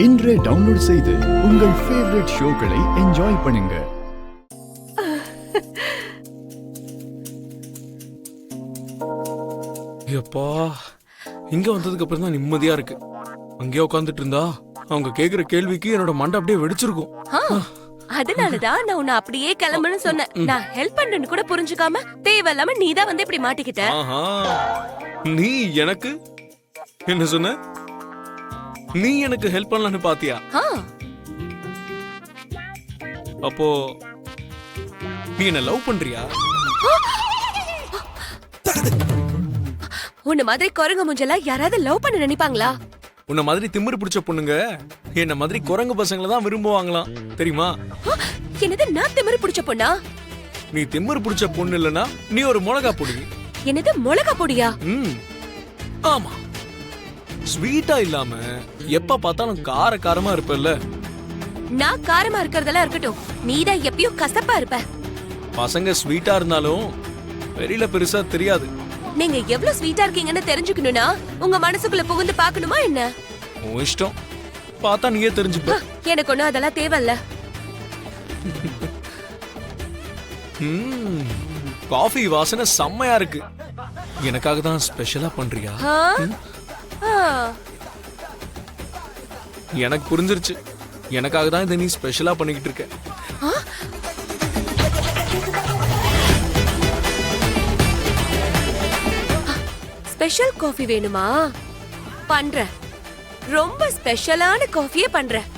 இன்றே டவுன்லோட் செய்து உங்கள் ஃபேவரட் ஷோக்களை என்ஜாய் பண்ணுங்க. எப்பா இங்க வந்ததுக்கு அப்புறம் தான் நிம்மதியா இருக்கு. அங்கேயே உட்காந்துட்டு இருந்தா அவங்க கேக்குற கேள்விக்கு என்னோட மண்டை அப்படியே வெடிச்சிருக்கும். அதனாலதான் நான் உன்னை அப்படியே கிளம்புன்னு சொன்னேன். நான் ஹெல்ப் பண்றேன்னு கூட புரிஞ்சுக்காம தேவையில்லாம நீதான் வந்து இப்படி மாட்டிக்கிட்ட. நீ எனக்கு என்ன சொன்ன? நீ எனக்கு ஹெல்ப் பண்ணலான்னு பாத்தியா? அப்போ நீ என்ன லவ் பண்றியா? உன்ன மாதிரி குரங்கு மூஞ்செல்லாம் யாராவது லவ் பண்ண நினைப்பாங்களா? உன்ன மாதிரி திமிரு பிடிச்ச பொண்ணுங்க என்ன மாதிரி குரங்கு பசங்களை தான் விரும்புவாங்களாம், தெரியுமா? என்னது, நான் திமிரு பிடிச்ச பொண்ணா? நீ திமிரு பிடிச்ச பொண்ணு இல்லனா நீ ஒரு மிளகா பொடி. என்னது, மிளகா பொடியா? ஆமா, ஸ்வீட்டா இல்லாம எப்ப பார்த்தாலும் காரமா இருப்பல்ல. நான் காரமா இருக்கறதெல்லாம் இருக்கட்டும், நீதான் எப்பயும் கசப்பா இருப்ப. பசங்க ஸ்வீட்டா இருந்தாலும் வெளியில பெருசா தெரியாது. நீங்க எவ்வளவு ஸ்வீட்டா இருக்கீங்கன்னு தெரிஞ்சுக்கணும்னா உங்க மனசுக்குள்ள புகுந்து பாக்கணுமா என்ன? உன் இஷ்டம், பார்த்தா நீயே தெரிஞ்சுப்ப. எனக்கு ஒண்ணும் அதெல்லாம் தேவையில்ல. காஃபி வாசனை செம்மையா இருக்கு. எனக்காக தான் ஸ்பெஷலா பண்றியா? எனக்கு புரிஞ்சிருச்சு, எனக்காக தான் இதை நீ ஸ்பெஷலா பண்ணிக்கிட்டு இருக்க. ஸ்பெஷல் காஃபி வேணுமா? பண்றேன், ரொம்ப ஸ்பெஷலான காஃபியே பண்றேன்.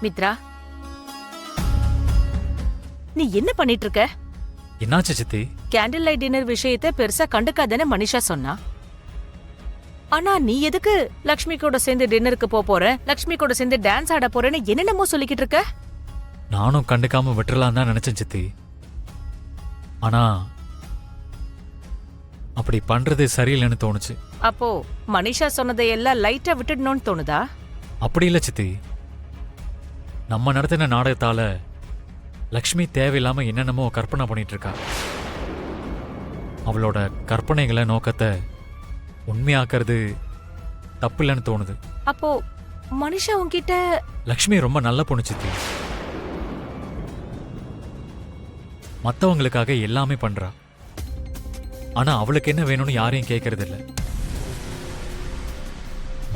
மித்ரா, நீ என்ன பண்ணிட்டு இருக்க? என்னாச்சு சித்தி? கேண்டில் லைட் டின்னர் விஷயத்தை பெருசா கண்டுக்காதேன்னு மனிஷா சொன்னா. ஆனா நீ எதுக்கு லக்ஷ்மி கூட சேர்ந்து டின்னருக்கு போறேன், லக்ஷ்மி கூட சேர்ந்து டான்ஸ் ஆட போறேன்னு என்னென்னமோ சொல்லிக்கிட்டு இருக்க? நானும் கண்டுக்காம விட்டுறலாம் தான் நினைச்சேன் சித்தி. ஆனா அப்படி பண்றது சரியில்லைன்னு தோணுச்சு. அப்போ மனிஷா சொன்னதை எல்லாம் லைட்டா விட்டுடணும்னு தோணுதா? அப்படி இல்ல சித்தி, நம்ம நடத்தின நாடகத்தால லக்ஷ்மி தேவையில்லாம என்னென்னமோ கற்பனை பண்ணிட்டு இருக்கா. அவளோட கற்பனைகளை நோக்கத்தை உண்மையாக்குறது தப்பு இல்லைன்னு தோணுது. அப்போ மனிஷா உன்கிட்ட? லக்ஷ்மி ரொம்ப நல்ல பொண்ணு சித்தி, மத்தவங்களுக்காக எல்லாமே பண்றா. ஆனா அவளுக்கு என்ன வேணும்னு யாரையும் கேட்கறது இல்ல.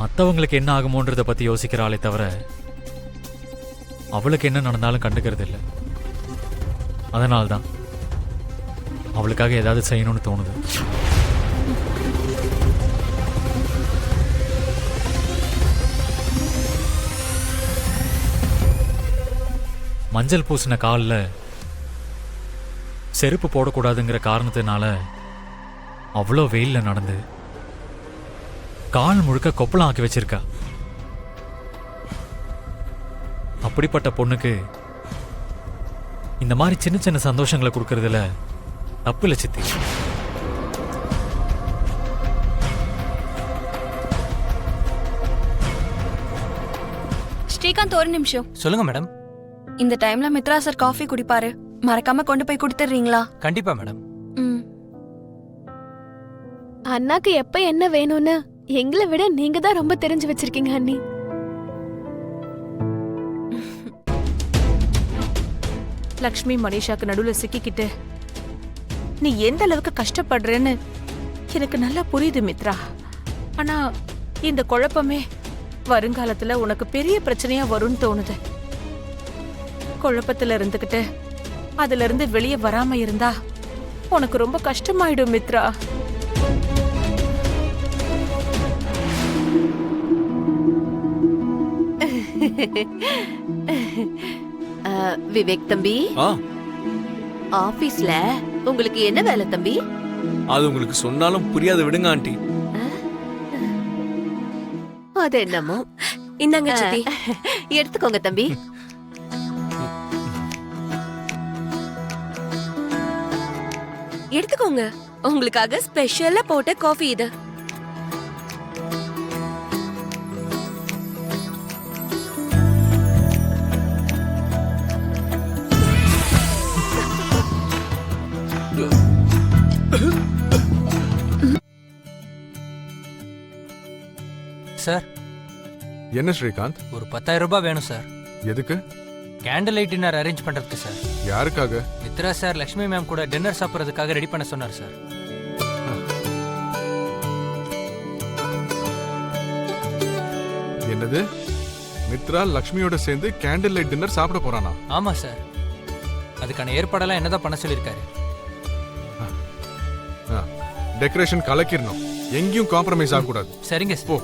மத்தவங்களுக்கு என்ன ஆகுமோன்றத பத்தி யோசிக்கிறாளே தவிர அவளுக்கு என்ன நடந்தாலும் கண்டுக்கிறது இல்லை. அதனால்தான் அவளுக்காக ஏதாவது செய்யணும்னு தோணுது. மஞ்சள் பூசின காலில் செருப்பு போடக்கூடாதுங்கிற காரணத்தினால அவ்வளோ வெயில்ல நடந்து கால் முழுக்க கொப்பளம் ஆக்கி வச்சிருக்கா. அப்படிப்பட்ட பொண்ணுக்கு இந்த மாதிரி சின்ன சின்ன சந்தோஷங்களை கொடுக்கறதுல தப்பு இல்லை சித்தி. ஸ்ரீகாந்த், ஒரு நிமிஷம். சொல்லுங்க மேடம். இந்த டைம்ல மித்ரா சார் காஃபி குடிப்பாரு, மறக்காம கொண்டு போய் கொடுத்துறீங்களா? கண்டிப்பா மேடம். அண்ணாக்கு எப்ப என்ன வேணும்னு எங்களை விட நீங்க தான் ரொம்ப தெரிஞ்சு வச்சிருக்கீங்க அண்ணி. லக்ஷ்மி மனிஷாக்கு நடுவுல சிக்கிக்கிட்டு நீ எந்த அளவுக்கு கஷ்டப்படுறேன்னு எனக்கு நல்லா புரியுது மித்ரா. ஆனா இந்த குழப்பமே வருங்காலத்துல உனக்கு பெரிய பிரச்சனையா வரும்னு தோணுது. குழப்பத்துல இருந்துகிட்டு அதுல இருந்து வெளியே வராம இருந்தா உனக்கு ரொம்ப கஷ்டமாயிடும் மித்ரா. விவேக் தம்பி, ஆபீஸ்ல உங்களுக்கு என்ன வேலை தம்பி? அது உங்களுக்கு சொன்னாலும் புரியாது, விடுங்க ஆண்டி. அது என்னமோ. இந்தாங்க சித்தி, எடுத்துக்கோங்க தம்பி. எடுத்துக்கோங்க. உங்களுக்காக ஸ்பெஷலா போட்ட காஃபி இது. சார், என்ன ஸ்ரீகாந்த்? ஒரு 10,000 ரூபாய் வேணும் சார். எதுக்கு? கேண்டில் லைட் டின்னர் அரேஞ்ச் பண்றதுக்கு சார். யாருக்காக? மித்ரா சார் லக்ஷ்மி மேம் கூட டின்னர் சாப்பிட்றதுக்காக ரெடி பண்ண சொன்னார் சார். என்னது? மித்ரா லக்ஷ்மியோட சேர்ந்து கேண்டில் லைட் டின்னர் சாப்பிட போறானா? ஆமா சார், அதுக்கான ஏற்பாடெல்லாம் என்னதான் பண்ண சொல்லியிருக்காரு. டெக்கரேஷன் கலக்கிடணும், எங்கேயும் காம்ப்ரமைஸ் ஆகக்கூடாது. சரிங்க சார். போ.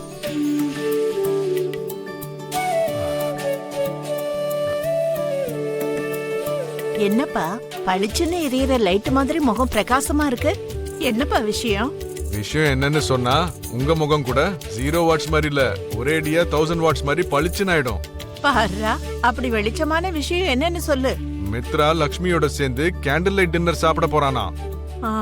என்னப்பா பளிச்சுன்னு எரியற லைட் மாதிரி முகம் பிரகாசமா இருக்கு? என்னப்பா விஷயம்? விஷயம் என்னன்னு சொன்னா உங்க முகம் கூட 0 வாட்ஸ் மாதிரி இல்ல, ஒரேடியா 1000 வாட்ஸ் மாதிரி பளிச்சுன்னு ஆயிடும். பாருடா, அப்படி வெளிச்சமான விஷயம் என்னன்னு சொல்லு. மித்ரா லக்ஷ்மியோட சேர்ந்து கேண்டில் லைட் டின்னர் சாப்பிட போறானா? ஆ?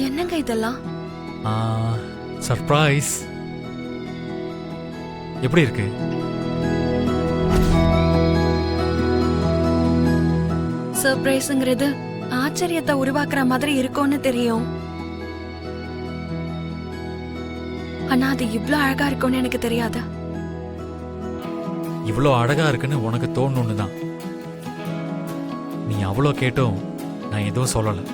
என்னங்க இதெல்லாம்? சர்ப்ரைஸ். எப்படி இருக்கு? சர்ப்ரைஸ்ங்கிறது ஆச்சரியத்தை உருவாக்குற மாதிரி இருக்கும்னு தெரியும். ஆனா அது இவ்ளோ அழகா இருக்கும்னு எனக்கு தெரியாது. இவ்வளோ அழகா இருக்குன்னு உனக்கு தோணுன்னு தான். நீ அவ்வளோ கேட்டும் நான் எதுவும் சொல்லலை.